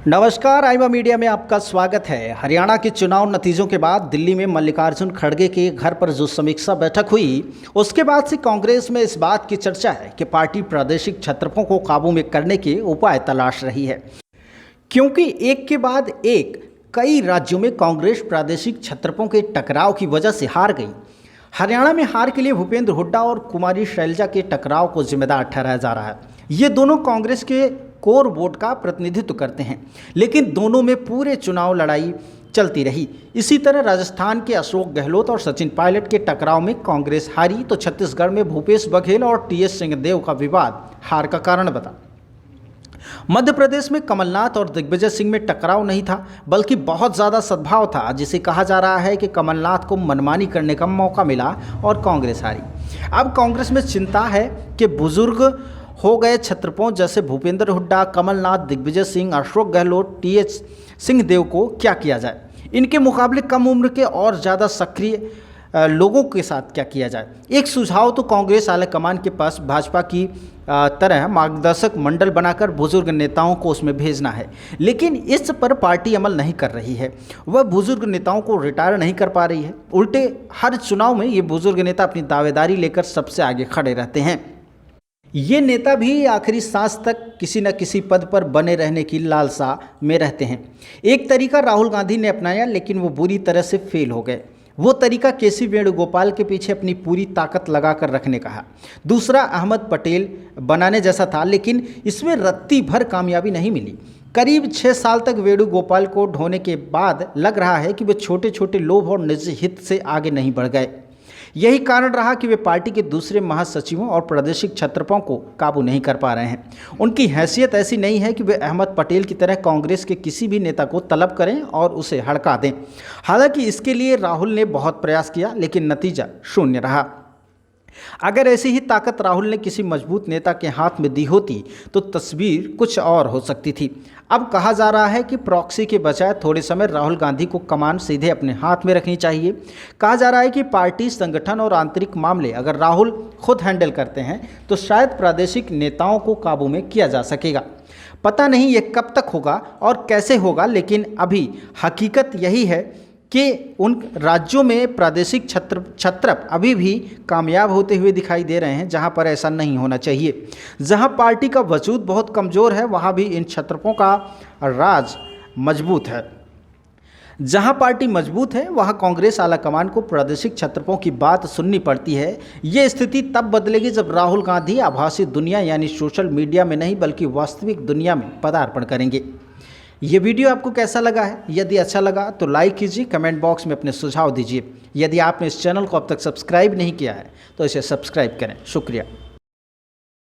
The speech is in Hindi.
नमस्कार, आईवा मीडिया में आपका स्वागत है। हरियाणा के चुनाव नतीजों के बाद दिल्ली में मल्लिकार्जुन खड़गे के घर पर जो समीक्षा बैठक हुई, उसके बाद से कांग्रेस में इस बात की चर्चा है कि पार्टी प्रादेशिक छत्रपों को काबू में करने के उपाय तलाश रही है, क्योंकि एक के बाद एक कई राज्यों में कांग्रेस प्रादेशिक छत्रपों के टकराव की वजह से हार गई। हरियाणा में हार के लिए भूपेंद्र हुड्डा और कुमारी शैलजा के टकराव को जिम्मेदार ठहराया जा रहा है। ये दोनों कांग्रेस के कोर वोट का प्रतिनिधित्व करते हैं, लेकिन दोनों में पूरे चुनाव लड़ाई चलती रही। इसी तरह राजस्थान के अशोक गहलोत और सचिन पायलट के टकराव में कांग्रेस हारी, तो छत्तीसगढ़ में भूपेश बघेल और टीएस सिंहदेव का विवाद हार का कारण बना। मध्य प्रदेश में कमलनाथ और दिग्विजय सिंह में टकराव नहीं था, बल्कि बहुत ज़्यादा सद्भाव था, जिसे कहा जा रहा है कि कमलनाथ को मनमानी करने का मौका मिला और कांग्रेस हारी। अब कांग्रेस में चिंता है कि बुजुर्ग हो गए छत्रपों जैसे भूपेंद्र हुड्डा, कमलनाथ, दिग्विजय सिंह, अशोक गहलोत, टीएस सिंहदेव को क्या किया जाए। इनके मुकाबले कम उम्र के और ज़्यादा सक्रिय लोगों के साथ क्या किया जाए। एक सुझाव तो कांग्रेस आलाकमान के पास भाजपा की तरह मार्गदर्शक मंडल बनाकर बुजुर्ग नेताओं को उसमें भेजना है, लेकिन इस पर पार्टी अमल नहीं कर रही है। वह बुजुर्ग नेताओं को रिटायर नहीं कर पा रही है। उल्टे हर चुनाव में ये बुजुर्ग नेता अपनी दावेदारी लेकर सबसे आगे खड़े रहते हैं। ये नेता भी आखिरी सांस तक किसी न किसी पद पर बने रहने की लालसा में रहते हैं। एक तरीका राहुल गांधी ने अपनाया, लेकिन वो बुरी तरह से फेल हो गए। वो तरीका केसी वेणुगोपाल के पीछे अपनी पूरी ताकत लगाकर रखने का है। दूसरा अहमद पटेल बनाने जैसा था, लेकिन इसमें रत्ती भर कामयाबी नहीं मिली। करीब 6 साल तक वेणुगोपाल को ढोने के बाद लग रहा है कि वे छोटे छोटे लोभ और निजी हित से आगे नहीं बढ़ गए। यही कारण रहा कि वे पार्टी के दूसरे महासचिवों और प्रादेशिक छत्रपों को काबू नहीं कर पा रहे हैं। उनकी हैसियत ऐसी नहीं है कि वे अहमद पटेल की तरह कांग्रेस के किसी भी नेता को तलब करें और उसे हड़का दें। हालांकि इसके लिए राहुल ने बहुत प्रयास किया, लेकिन नतीजा शून्य रहा। अगर ऐसी ही ताकत राहुल ने किसी मजबूत नेता के हाथ में दी होती तो तस्वीर कुछ और हो सकती थी। अब कहा जा रहा है कि प्रॉक्सी के बजाय थोड़े समय राहुल गांधी को कमान सीधे अपने हाथ में रखनी चाहिए। कहा जा रहा है कि पार्टी संगठन और आंतरिक मामले अगर राहुल खुद हैंडल करते हैं तो शायद प्रादेशिक नेताओं को काबू में किया जा सकेगा। पता नहीं ये कब तक होगा और कैसे होगा, लेकिन अभी हकीकत यही है कि उन राज्यों में प्रादेशिक छत्रप अभी भी कामयाब होते हुए दिखाई दे रहे हैं, जहां पर ऐसा नहीं होना चाहिए। जहां पार्टी का वजूद बहुत कमज़ोर है, वहां भी इन छत्रपों का राज मजबूत है। जहां पार्टी मजबूत है, वहां कांग्रेस आलाकमान को प्रादेशिक छत्रपों की बात सुननी पड़ती है। ये स्थिति तब बदलेगी जब राहुल गांधी आभासी दुनिया यानी सोशल मीडिया में नहीं, बल्कि वास्तविक दुनिया में पदार्पण करेंगे। ये वीडियो आपको कैसा लगा है? यदि अच्छा लगा तो लाइक कीजिए, कमेंट बॉक्स में अपने सुझाव दीजिए। यदि आपने इस चैनल को अब तक सब्सक्राइब नहीं किया है तो इसे सब्सक्राइब करें। शुक्रिया।